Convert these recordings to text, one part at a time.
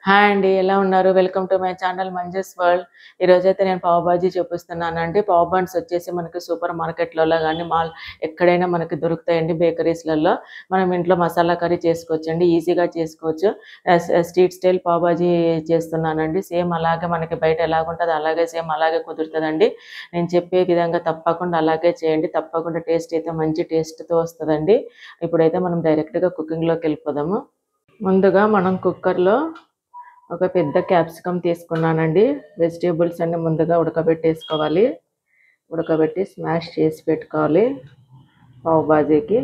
Hi అండి, ఎలా ఉన్నారు? Welcome to my channel Manju's world. ఈరోజైతే నేను పావ్ బాజీ చూపిస్తున్నానండి. పావ్ బన్స్ వచ్చేసి మనకి సూపర్ మార్కెట్లలో కానీ ఎక్కడైనా మనకి దొరుకుతాయండి. బేకరీస్లలో మనం ఇంట్లో మసాలా కర్రీ చేసుకోవచ్చండి, ఈజీగా చేసుకోవచ్చు. స్ట్రీట్ స్టైల్ పావ్ బాజీ చేస్తున్నానండి. సేమ్ అలాగే మనకి బయట ఎలాగుంటుందో అలాగే సేమ్ అలాగే కుదురుతుందండి. నేను చెప్పే విధంగా తప్పకుండా అలాగే చేయండి, తప్పకుండా టేస్ట్ అయితే మంచి టేస్ట్తో వస్తుందండి. ఇప్పుడైతే మనం డైరెక్ట్గా కుకింగ్లోకి వెళ్ళిపోదాము. ముందుగా మనం కుక్కర్లో ఒక పెద్ద క్యాప్సికమ్ తీసుకున్నానండి. వెజిటేబుల్స్ అన్ని ముందుగా ఉడకబెట్టేసుకోవాలి. ఉడకబెట్టి స్మాష్ చేసి పెట్టుకోవాలి పావ్ బాజీకి.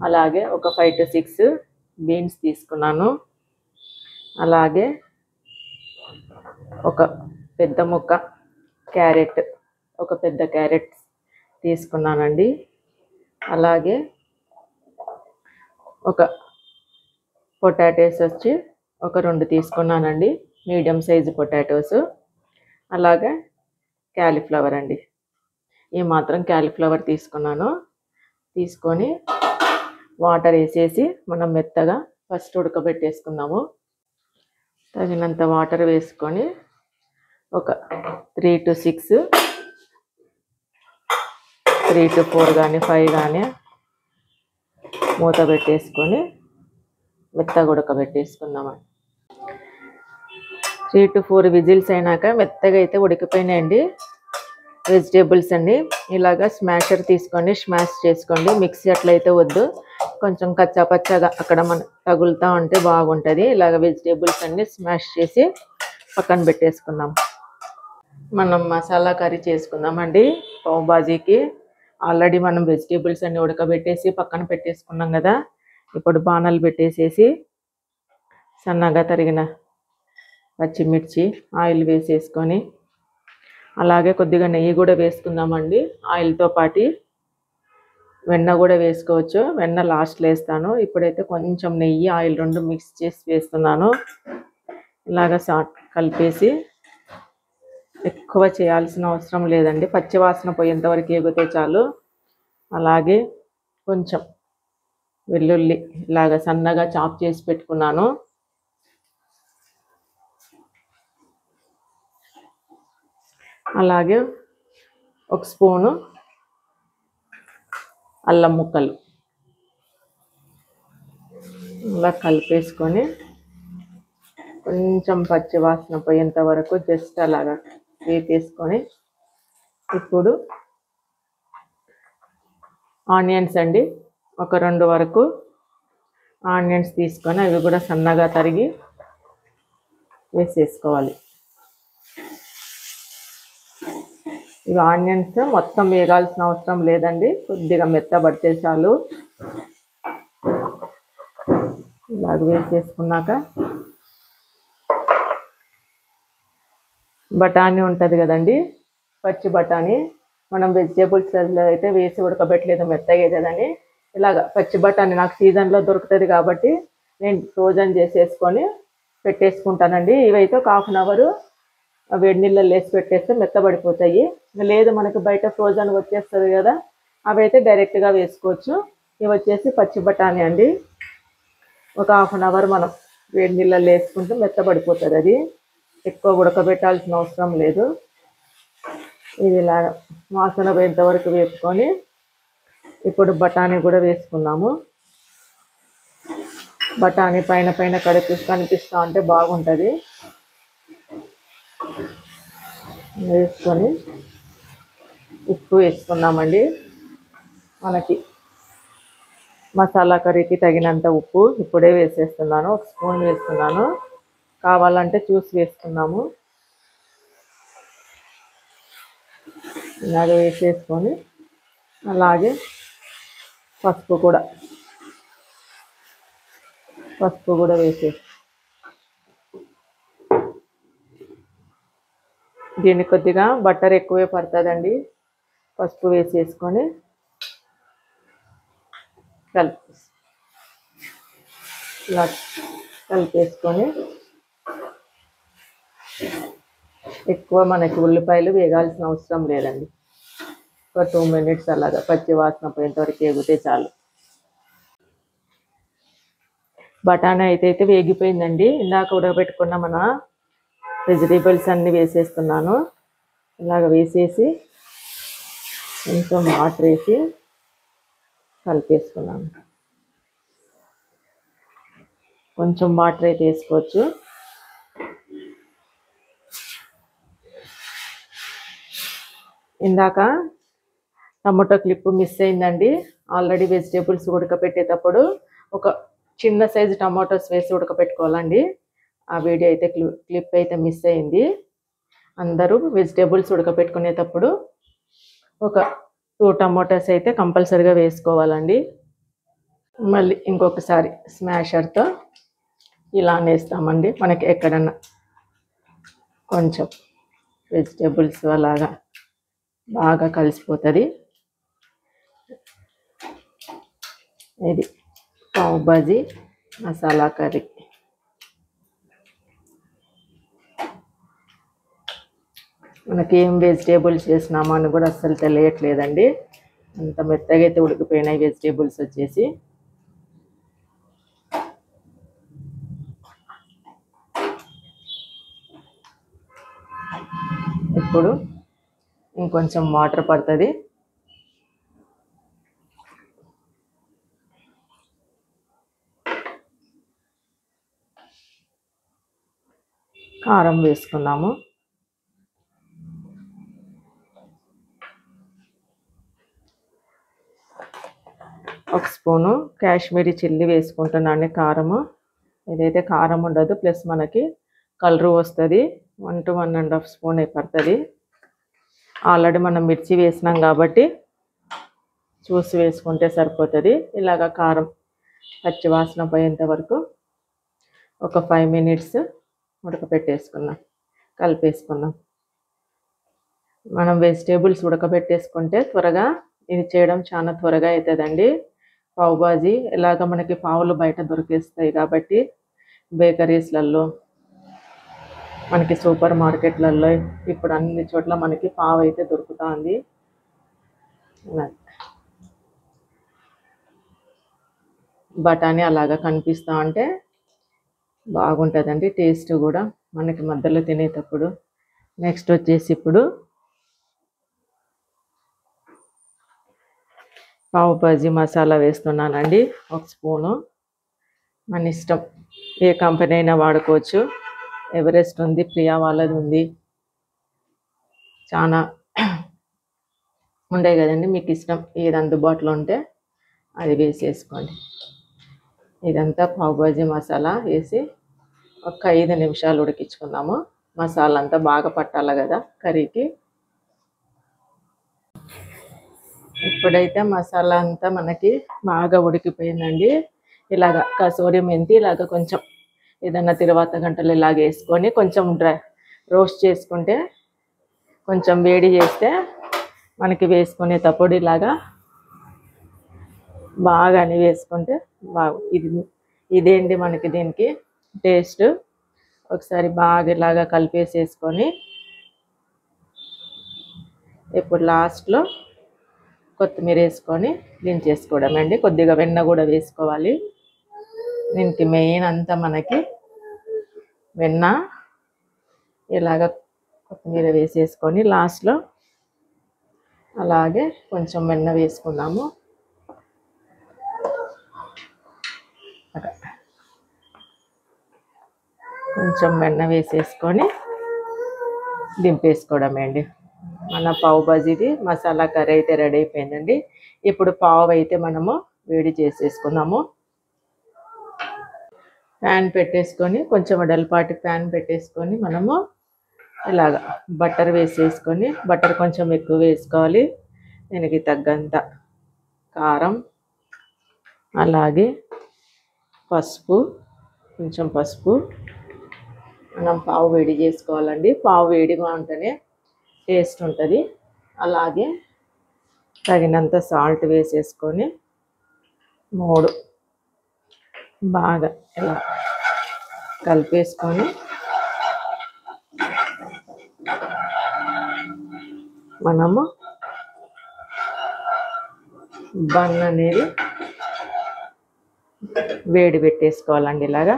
అలాగే ఒక 5 to 6 బీన్స్ తీసుకున్నాను. అలాగే ఒక పెద్ద ముక్క క్యారెట్, ఒక పెద్ద క్యారెట్ తీసుకున్నానండి. అలాగే ఒక పొటాటోస్ వచ్చి ఒక 2 తీసుకున్నానండి, మీడియం సైజు పొటాటోస్. అలాగే క్యాలీఫ్లవర్ అండి, ఈ మాత్రం క్యాలీఫ్లవర్ తీసుకున్నాను. తీసుకొని వాటర్ వేసేసి మనం మెత్తగా ఫస్ట్ ఉడకబెట్టేసుకుందాము. తగినంత వాటర్ వేసుకొని ఒక 3 to 4 కానీ 5 కానీ మూత పెట్టేసుకొని మెత్తగా ఉడకబెట్టేసుకుందామండి. 3 to 4 విజిల్స్ అయినాక మెత్తగా అయితే ఉడికిపోయినాయండి వెజిటేబుల్స్ అండి. ఇలాగా స్మాషర్ తీసుకొని స్మాష్ చేసుకోండి. మిక్సీ అట్లయితే వద్దు, కొంచెం కచ్చా పచ్చగా అక్కడ మన తగులుతూ ఉంటే బాగుంటుంది. ఇలాగ వెజిటేబుల్స్ అన్ని స్మాష్ చేసి పక్కన పెట్టేసుకుందాం. మనం మసాలా కర్రీ చేసుకుందామండి పావ్ బాజీకి. ఆల్రెడీ మనం వెజిటేబుల్స్ అన్ని ఉడకబెట్టేసి పక్కన పెట్టేసుకున్నాం కదా. ఇప్పుడు బాణలు పెట్టేసేసి సన్నగా తరిగిన పచ్చిమిర్చి ఆయిల్ వేసేసుకొని, అలాగే కొద్దిగా నెయ్యి కూడా వేసుకుందామండి. ఆయిల్తో పాటు వెన్న కూడా వేసుకోవచ్చు, వెన్న లాస్ట్లో వేస్తాను. ఇప్పుడైతే కొంచెం నెయ్యి ఆయిల్ 2 మిక్స్ చేసి వేస్తున్నాను. ఇలాగ కలిపేసి ఎక్కువ చేయాల్సిన అవసరం లేదండి, పచ్చివాసన పోయేంతవరకు ఎగితే చాలు. అలాగే కొంచెం వెల్లుల్లి ఇలాగ సన్నగా చాప్ చేసి పెట్టుకున్నాను. అలాగే ఒక స్పూను అల్లం ముక్కలు ఇలా కలిపేసుకొని కొంచెం పచ్చి వాసన పోయేంత వరకు జస్ట్ అలాగా వేపేసుకొని, ఇప్పుడు ఆనియన్స్ అండి, ఒక 2 వరకు ఆనియన్స్ తీసుకొని అవి కూడా సన్నగా తరిగి వేసేసుకోవాలి. ఇవి ఆనియన్స్ మొత్తం వేగాల్సిన అవసరం లేదండి, కొద్దిగా మెత్తబడితే చాలు. ఇలాగ వేసేసుకున్నాక బఠానీ ఉంటుంది కదండి, పచ్చి బఠానీ, మనం వెజిటేబుల్స్లో అయితే వేసి ఉడకబెట్టలేదు మెత్తగా కదని. ఇలాగ పచ్చి బఠానీ నాకు సీజన్లో దొరుకుతుంది కాబట్టి నేను ఫ్రోజన్ చేసేసుకొని పెట్టేసుకుంటానండి. ఇవైతే ఒక 1/2 అవర్ వేడి నీళ్ళలో వేసి పెట్టేస్తే మెత్తబడిపోతాయి. లేదు మనకు బయట ఫ్రోజన్ వచ్చేస్తుంది కదా, అవి అయితే డైరెక్ట్గా వేసుకోవచ్చు. ఇవి వచ్చేసి పచ్చి బఠానీ అండి, ఒక 1/2 అవర్ మనం వేడి నీళ్ళలో వేసుకుంటే మెత్తబడిపోతుంది. అది ఎక్కువ ఉడకబెట్టాల్సిన అవసరం లేదు. ఇది ఇలా వాసన పోయేంత వరకు వేసుకొని ఇప్పుడు బఠానీ కూడా వేసుకున్నాము. బఠానీ పైన కనిపిస్తూ ఉంటే బాగుంటుంది. వేసుకొని ఉప్పు వేసుకున్నామండి. మనకి మసాలా కర్రీకి తగినంత ఉప్పు ఇప్పుడే వేసేస్తున్నాను, 1 స్పూన్ వేస్తున్నాను. కావాలంటే చూసి వేసుకున్నాము. ఇలాగ వేసేసుకొని అలాగే పసుపు కూడా వేసేసి దీనికి కొద్దిగా బటర్ ఎక్కువే పడుతుందండి. పసుపు వేసేసుకొని ఇలా కలిపేసుకొని ఎక్కువ మనకి ఉల్లిపాయలు వేగాల్సిన అవసరం లేదండి, ఒక 2 minutes అలాగా పచ్చి వాసన పోయేంతవరకు ఎగితే చాలు. బఠానీ అయితే వేగిపోయిందండి. ఇందాక ఉడకబెట్టుకున్న మన వెజిటేబుల్స్ అన్నీ వేసేస్తున్నాను. ఇలాగ వేసేసి కొంచెం వాటర్ వేసి కలిపేసుకున్నాను. కొంచెం వాటర్ అయితే వేసుకోవచ్చు. ఇందాక టమాటో క్లిప్ మిస్ అయిందండి. ఆల్రెడీ వెజిటేబుల్స్ ఉడకపెట్టేటప్పుడు ఒక చిన్న సైజు టమాటోస్ వేసి ఉడకపెట్టుకోవాలండి. ఆ వీడియో అయితే క్లిప్ అయితే మిస్ అయింది. అందరూ వెజిటేబుల్స్ ఉడకపెట్టుకునేటప్పుడు ఒక 2 టమాటోస్ అయితే కంపల్సరీగా వేసుకోవాలండి. మళ్ళీ ఇంకొకసారి స్మాషర్తో ఇలా వేస్తామండి. మనకి ఎక్కడన్నా కొంచెం వెజిటేబుల్స్ అలాగా బాగా కలిసిపోతుంది. ఇది పావ్ భాజీ మసాలా కర్రీ. మనకి ఏం వెజిటేబుల్స్ వేసినామో అని కూడా అస్సలు తెలియట్లేదండి. అంత మెత్తగా అయితే ఉడికిపోయినాయి వెజిటేబుల్స్ వచ్చేసి. ఇప్పుడు ఇంకొంచెం వాటర్ పడుతుంది. కారం వేసుకున్నాము. ఒక స్పూను కాశ్మీరీ చిల్లీ వేసుకుంటున్నాను. కారము ఇదైతే కారం ఉండదు, ప్లస్ మనకి కలరు వస్తుంది. 1 to 1.5 స్పూన్ పడుతుంది. ఆల్రెడీ మనం మిర్చి వేసినాం కాబట్టి చూసి వేసుకుంటే సరిపోతుంది. ఇలాగ కారం పచ్చి వాసన పోయేంత వరకు ఒక 5 minutes ఉడకపెట్టేసుకున్నాం, కలిపేసుకున్నాం. మనం వెజిటేబుల్స్ ఉడకబెట్టేసుకుంటే త్వరగా ఇది చేయడం చాలా త్వరగా అవుతుందండి. పావ్ భాజీ ఇలాగ మనకి పావులు బయట దొరికేస్తాయి కాబట్టి బేకరీస్లలో, మనకి సూపర్ మార్కెట్లలో ఇప్పుడు అన్ని చోట్ల మనకి పావు అయితే దొరుకుతుంది. బఠానీ అలాగా కనిపిస్తూ ఉంటే బాగుంటుందండి. టేస్ట్ కూడా మనకి మధ్యలో తినేటప్పుడు. నెక్స్ట్ వచ్చేసి ఇప్పుడు పావు భాజీ మసాలా వేస్తున్నానండి. 1 స్పూను. మన ఇష్టం, ఏ కంపెనీ అయినా వాడుకోవచ్చు. ఎవరెస్ట్ ఉంది, ప్రియా వాళ్ళది ఉంది, చాలా ఉండే కదండి. మీకు ఇష్టం ఏది అందుబాటులో ఉంటే అది వేసేసుకోండి. ఇదంతా పావు భాజీ మసాలా వేసి ఒక 5 నిమిషాలు ఉడికించుకుందాము. మసాలా అంతా బాగా పట్టాలి కదా కర్రీకి. ఇప్పుడైతే మసాలా అంతా మనకి బాగా ఉడికిపోయిందండి. ఇలాగ కసూరి మెంతి ఇలాగ కొంచెం ఏదన్నా తర్వాత గంటలు ఇలాగ వేసుకొని కొంచెం రోస్ట్ చేసుకుంటే, కొంచెం వేడి చేస్తే మనకి వేసుకునేటప్పుడు ఇలాగా బాగా అని వేసుకుంటే ఇదేంటి మనకి దీనికి టేస్ట్. ఒకసారి బాగా ఇలాగా కలిపేసేసుకొని ఇప్పుడు లాస్ట్లో కొత్తిమీర వేసుకొని దించేసుకోవడం అండి. కొద్దిగా వెన్న కూడా వేసుకోవాలి. దీనికి మెయిన్ అంతా మనకి వెన్న. ఇలాగ కొత్తిమీర వేసేసుకొని లాస్ట్లో అలాగే కొంచెం వెన్న వేసుకున్నాము. కొంచెం వెన్న వేసేసుకొని దింపేసుకోవడమే అండి. మన పావు భాజీది మసాలా కర్రీ అయితే రెడీ అయిపోయిందండి. ఇప్పుడు పావు అయితే మనము వేడి చేసేసుకున్నాము. ప్యాన్ పెట్టేసుకొని, కొంచెం వెడల్పాటి ప్యాన్ పెట్టేసుకొని మనము ఇలాగ బటర్ వేసేసుకొని, బటర్ కొంచెం ఎక్కువ వేసుకోవాలి. దీనికి తగ్గంత కారం, అలాగే పసుపు, కొంచెం పసుపు. మనం పావు వేడి చేసుకోవాలండి. పావు వేడిగా ఉంటేనే టేస్ట్ ఉంటుంది. అలాగే తగినంత సాల్ట్ వేసేసుకొని 3 బాగా ఇలా కలిపేసుకొని మనము బన్ అనేది వేడి పెట్టేసుకోవాలండి. ఇలాగా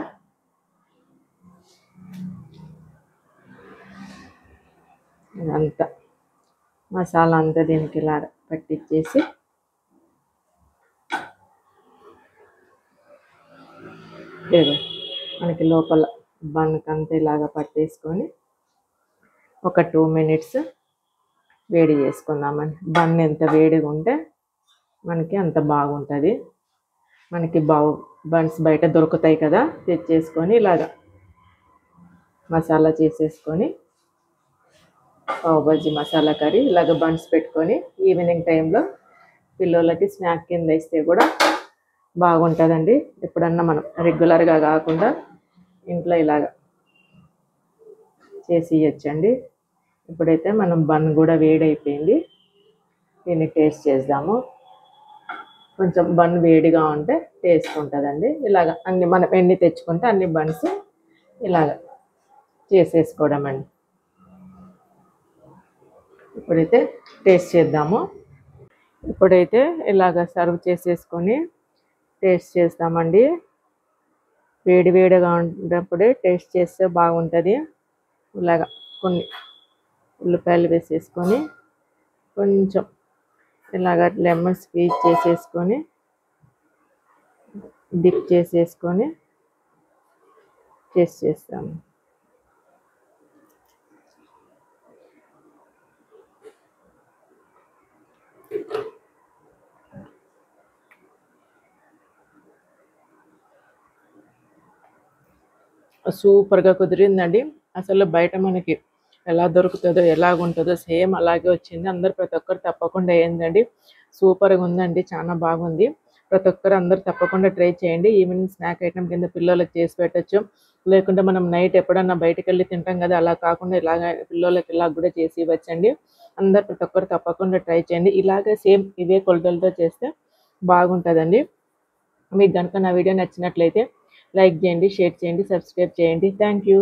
ఇదంతా మసాలా అంతా దీనికి ఇలా పట్టించేసి మనకి లోపల బన్కంతా ఇలాగా పట్టేసుకొని ఒక 2 మినిట్స్ వేడి చేసుకుందామండి. బన్ ఎంత వేడిగా ఉంటే మనకి అంత బాగుంటుంది. మనకి బన్స్ బయట దొరుకుతాయి కదా, తెచ్చేసుకొని ఇలాగా మసాలా చేసేసుకొని పావ్ బజ్జీ మసాలా కర్రీ ఇలాగ బన్స్ పెట్టుకొని ఈవినింగ్ టైంలో పిల్లలకి స్నాక్ కింద ఇస్తే కూడా బాగుంటుందండి. ఎప్పుడన్నా మనం రెగ్యులర్గా కాకుండా ఇంట్లో ఇలాగ చేసి ఇవ్వచ్చండి. ఇప్పుడైతే మనం బన్ కూడా వేడైపోయింది, దీన్ని టేస్ట్ చేద్దాము. కొంచెం బన్ వేడిగా ఉంటే టేస్ట్ ఉంటుందండి. ఇలాగ అన్ని మనం ఎన్ని తెచ్చుకుంటే అన్ని బన్స్ ఇలాగ చేసేసుకోవడం అండి. ఇప్పుడైతే టేస్ట్ చేద్దాము. ఇప్పుడైతే ఇలాగ సర్వ్ చేసేసుకొని టేస్ట్ చేస్తామండి. వేడి వేడిగా ఉన్నప్పుడే టేస్ట్ చేస్తే బాగుంటుంది. ఇలాగ కొన్ని ఉల్లిపాయలు వేసేసుకొని కొంచెం ఇలాగ లెమన్ స్క్వీజ్ చేసేసుకొని డిప్ చేసేసుకొని టేస్ట్ చేస్తాము. సూపర్గా కుదిరిందండి. అసలు బయట మనకి ఎలా దొరుకుతుందో ఎలాగుంటుందో సేమ్ అలాగే వచ్చింది. అందరు ప్రతి ఒక్కరు తప్పకుండా ఏందండి, సూపర్గా ఉందండి, చాలా బాగుంది. ప్రతి ఒక్కరు అందరు తప్పకుండా ట్రై చేయండి. ఈవినింగ్ స్నాక్ ఐటమ్ కింద పిల్లలకి చేసి పెట్టచ్చు. లేకుంటే మనం నైట్ ఎప్పుడన్నా బయటకు వెళ్ళి తింటాం కదా, అలా కాకుండా ఇలాగ పిల్లలకి ఇలా కూడా చేసి ఇవ్వచ్చండి. అందరు ప్రతి ఒక్కరు తప్పకుండా ట్రై చేయండి. ఇలాగే సేమ్ ఇవే కొలతలతో చేస్తే బాగుంటుందండి. మీకు కనుక నా వీడియో నచ్చినట్లయితే లైక్ చేయండి, షేర్ చేయండి, సబ్స్క్రైబ్ చేయండి. Thank you.